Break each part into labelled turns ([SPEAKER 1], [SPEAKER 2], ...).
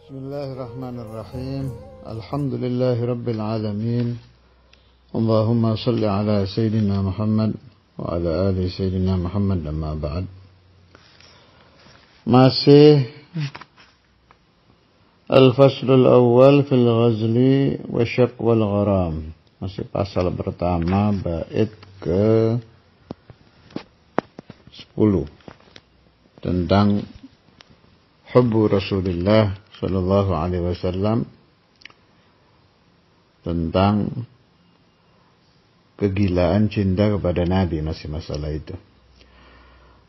[SPEAKER 1] Bismillahirrahmanirrahim. Alhamdulillahi alamin. Allahumma salli ala Sayyidina Muhammad wa ala ali Sayyidina Muhammad, amma ba'd. Masih Al-Faslul Awwal fil Ghazli wa Syaq wal Gharam. Masih pasal pertama bait ke 10 tentang hubbu Rasulullah sallallahu alaihi wasallam, tentang kegilaan cinta kepada Nabi. Masih masalah itu.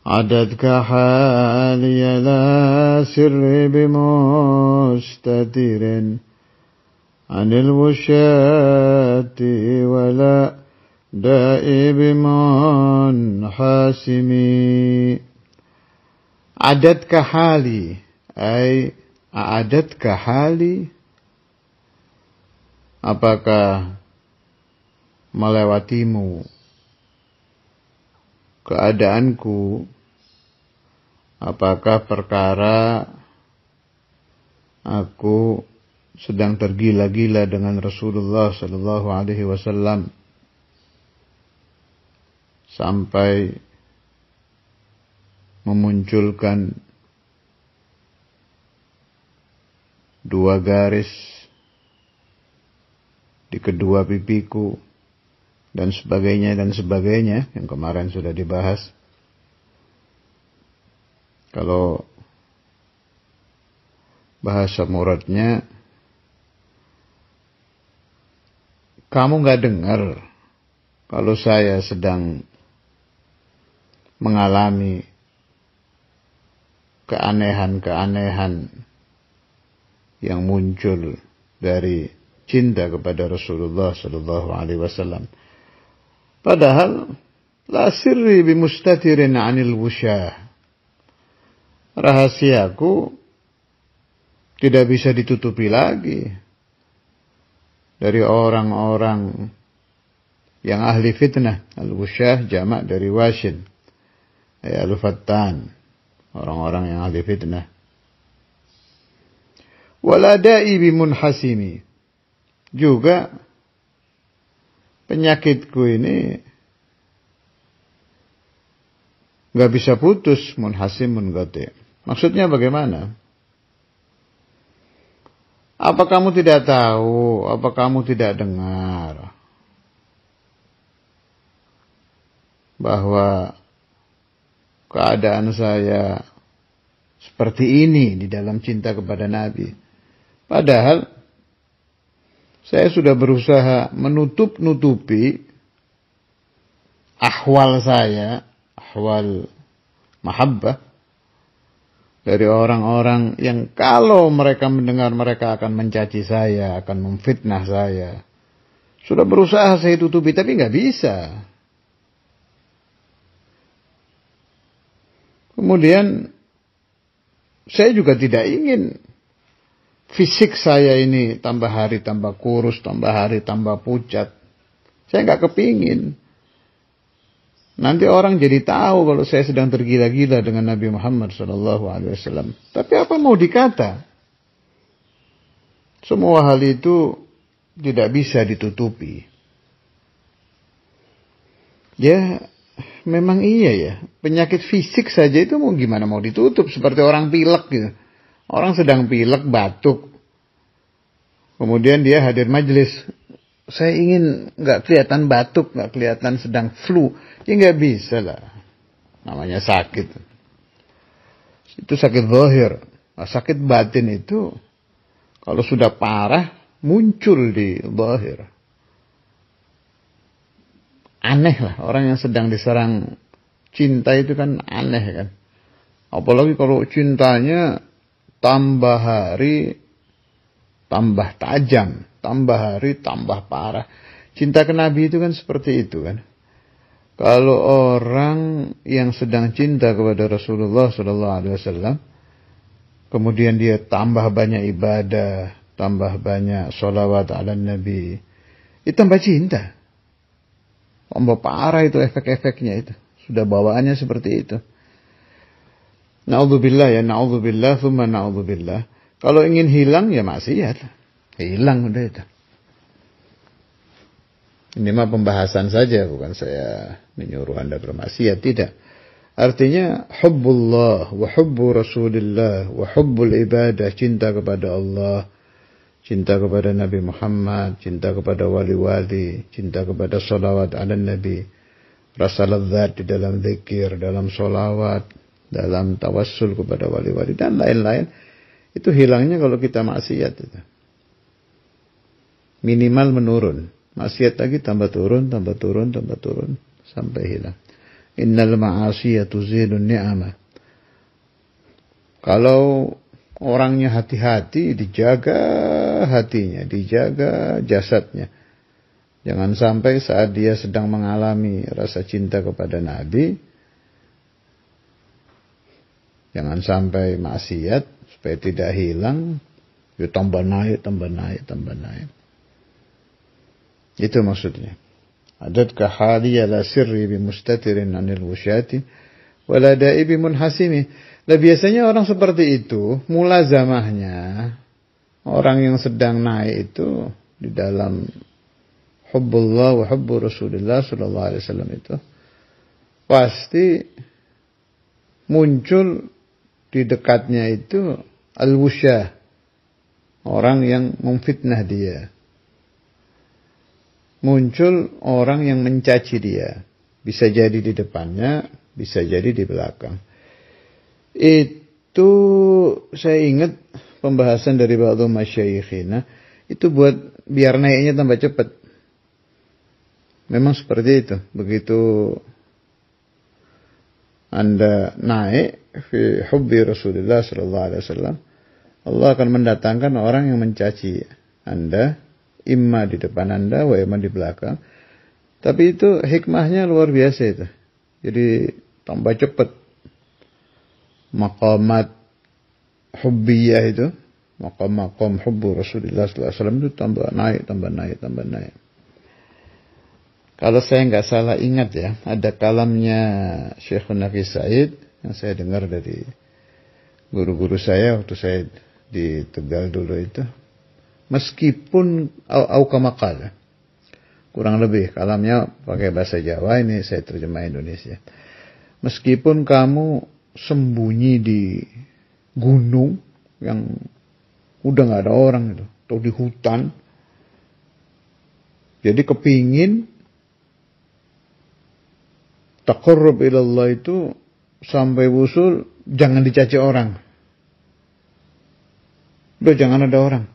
[SPEAKER 1] Adadka haliya la sirri bimustatirin anil wusyati wala da'i bimunhasimi. Adadka hali ay a'adatka hali, apakah melewatimu keadaanku, apakah perkara aku sedang tergila-gila dengan Rasulullah sallallahu alaihi wasallam sampai memunculkan 2 garis di kedua pipiku dan sebagainya yang kemarin sudah dibahas. Kalau bahasa muradnya, kamu gak dengar kalau saya sedang mengalami keanehan-keanehan yang muncul dari cinta kepada Rasulullah sallallahu alaihi wasallam. Padahal la sirri bimustatirin 'anil wusyah. Rahasiaku tidak bisa ditutupi lagi dari orang-orang yang ahli fitnah. Al-wusyah jamak dari washin, ay al-fattan, orang-orang yang ahli fitnah. Wala da'i bimunhasimi. Juga penyakitku ini gak bisa putus. Munhasim munqati. Maksudnya bagaimana? Apa kamu tidak tahu? Apa kamu tidak dengar bahwa keadaan saya seperti ini di dalam cinta kepada Nabi? Padahal saya sudah berusaha menutup-nutupi ahwal saya, ahwal mahabbah, dari orang-orang yang kalau mereka mendengar mereka akan mencaci saya, akan memfitnah saya. Sudah berusaha saya tutupi tapi nggak bisa. Kemudian saya juga tidak ingin fisik saya ini tambah hari tambah kurus, tambah hari tambah pucat. Saya nggak kepingin nanti orang jadi tahu kalau saya sedang tergila-gila dengan Nabi Muhammad SAW. Tapi apa mau dikata? Semua hal itu tidak bisa ditutupi. Ya, memang iya ya. Penyakit fisik saja itu mau gimana mau ditutup? Seperti orang pilek gitu. Orang sedang pilek, batuk. Kemudian dia hadir majelis. Saya ingin gak kelihatan batuk, gak kelihatan sedang flu. Ya gak bisa lah. Namanya sakit. Itu sakit zahir. Nah, sakit batin itu kalau sudah parah muncul di zahir. Aneh lah. Orang yang sedang diserang cinta itu kan aneh kan. Apalagi kalau cintanya tambah hari tambah tajam, tambah hari tambah parah. Cinta ke Nabi itu kan seperti itu kan. Kalau orang yang sedang cinta kepada Rasulullah SAW, kemudian dia tambah banyak ibadah, tambah banyak sholawat ala Nabi, itu tambah cinta. Tambah parah itu efek-efeknya itu. Sudah bawaannya seperti itu. Na'udzubillah ya, na'udzubillah, thumma na'udzubillah. Kalau ingin hilang ya maksiat. Hilang udah itu. Ini mah pembahasan saja, bukan saya menyuruh Anda bermaksiat, tidak. Artinya hubbullah wa hubbu Rasulillah wa hubbul ibadah, cinta kepada Allah, cinta kepada Nabi Muhammad, cinta kepada wali-wali, cinta kepada salawat ala Nabi, rasa lezat di dalam zikir, dalam salawat, dalam tawassul kepada wali-wali dan lain-lain. Itu hilangnya kalau kita maksiat itu. Minimal menurun. Maksiat lagi tambah turun, tambah turun, tambah turun sampai hilang. Innal ma'asiyatu zilun ni'amah. Kalau orangnya hati-hati, dijaga hatinya, dijaga jasadnya. Jangan sampai saat dia sedang mengalami rasa cinta kepada Nabi, jangan sampai maksiat supaya tidak hilang, ya tambah naik, tambah naik, tambah naik. Itu maksudnya. Adatkah haliya la sirri bimustatirin anil wusyati wala da'ibi munhasimi. Nah, biasanya orang seperti itu mulazamahnya, orang yang sedang naik itu di dalam hubbullah wa hubbu Rasulillah sallallahu alaihi wasallam itu pasti muncul di dekatnya itu al-wusyah, orang yang memfitnah dia. Muncul orang yang mencaci dia. Bisa jadi di depannya, bisa jadi di belakang. Itu saya ingat pembahasan dari ba'dhu masyayikhina. Itu buat biar naiknya tambah cepat. Memang seperti itu. Begitu Anda naik fi hubbi Rasulullah sallallahu alaihi wasallam, Allah akan mendatangkan orang yang mencaci Anda, imma di depan Anda, wa imma di belakang. Tapi itu hikmahnya luar biasa itu. Jadi tambah cepat. Maqamat hubbiyah itu, maqam hubbu Rasulullah sallallahu alaihi wasallam itu tambah naik, tambah naik, tambah naik. Kalau saya nggak salah ingat ya, ada kalamnya Syekhul Naqi Said yang saya dengar dari guru-guru saya waktu saya di Tegal dulu itu. Meskipun aukamakal, kurang lebih kalamnya pakai bahasa Jawa, ini saya terjemah Indonesia. Meskipun kamu sembunyi di gunung yang udah nggak ada orang itu, atau di hutan, jadi kepingin taqarrub ilallah itu sampai wusul, jangan dicaci orang. Udah jangan ada orang.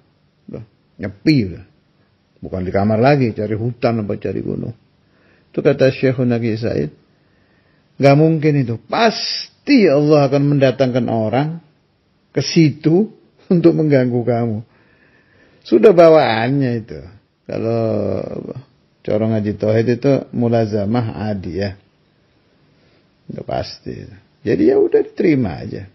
[SPEAKER 1] Nyepi udah. Bukan di kamar lagi, cari hutan apa cari gunung. Itu kata Syekhul Naqi Said. Gak mungkin itu. Pasti Allah akan mendatangkan orang ke situ untuk mengganggu kamu. Sudah bawaannya itu. Kalau corong ngaji tauhid itu mulazamah adiyah. Udah pasti. Jadi ya udah diterima aja.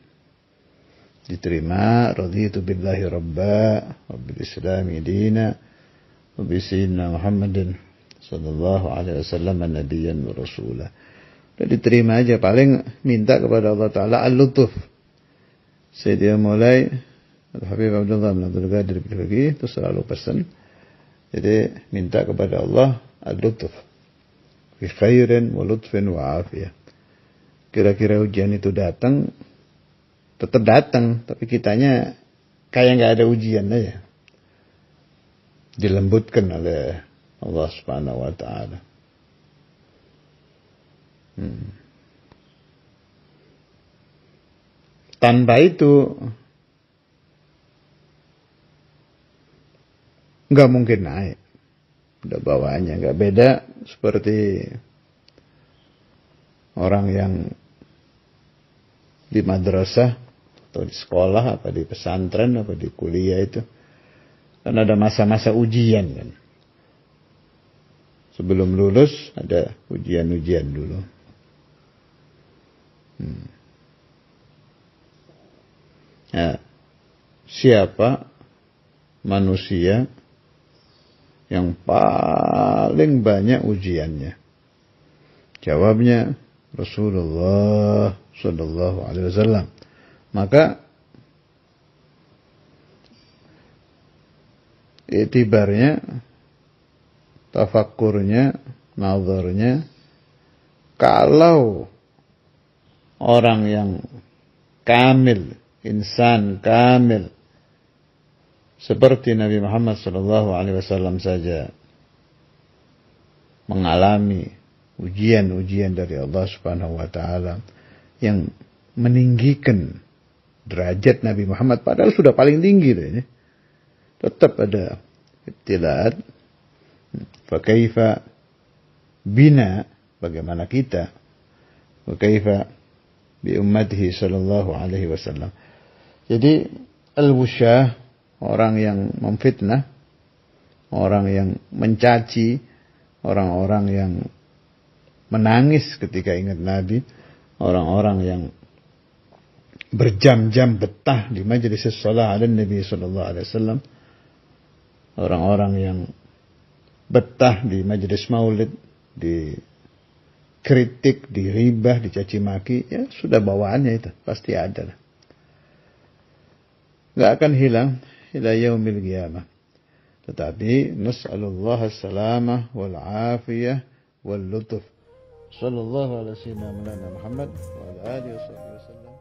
[SPEAKER 1] Diterima, raditu billahi rabba wa bil islami dina wa bi sayyidina Muhammadin sallallahu alaihi wasallam nabiyyan wa rasulah. Udah diterima aja, paling minta kepada Allah taala al-lutuf. Saya dia mulai Al-Habib Abdullah bin Abdul Qadir Bilbagi itu selalu pesan. Jadi minta kepada Allah al-lutuf. Fi khairin wa lutfin wa afiyah. Kira-kira ujian itu datang, tetap datang, tapi kitanya kayak nggak ada ujian aja. Dilembutkan oleh Allah Subhanahu wa taala. Tanpa itu nggak mungkin naik. Udah bawaannya nggak beda seperti orang yang di madrasah atau di sekolah, apa di pesantren, apa di kuliah itu. Kan ada masa-masa ujian kan. Sebelum lulus ada ujian-ujian dulu. Nah, siapa manusia yang paling banyak ujiannya? Jawabnya Rasulullah sallallahu alaihi wasallam. Maka Iktibarnya, tafakkurnya, nazarnya, kalau orang yang kamil, insan kamil seperti Nabi Muhammad SAW saja mengalami ujian-ujian dari Allah Subhanahu wa taala yang meninggikan derajat Nabi Muhammad, padahal sudah paling tinggi ini. Tetap ada ibtilaat. Fa kaifa bina, bagaimana kita, wa kaifa bi ummatihi sallallahu alaihi wasallam. Jadi al-wusyah, orang yang memfitnah, orang yang mencaci, orang-orang yang menangis ketika ingat Nabi, orang-orang yang berjam-jam betah di majelis shalah ala Nabi sallallahu alaihi wasallam, orang-orang yang betah di majelis maulid, di kritik, di ribah, dicaci maki, ya sudah bawaannya itu, pasti ada lah. Enggak akan hilang ila yaumil qiyamah. Tetapi nas'alullah as-salamah wal afiyah wal lutuf. Sallallahu alaihi wasallam Muhammad wa ala alihi wasallam.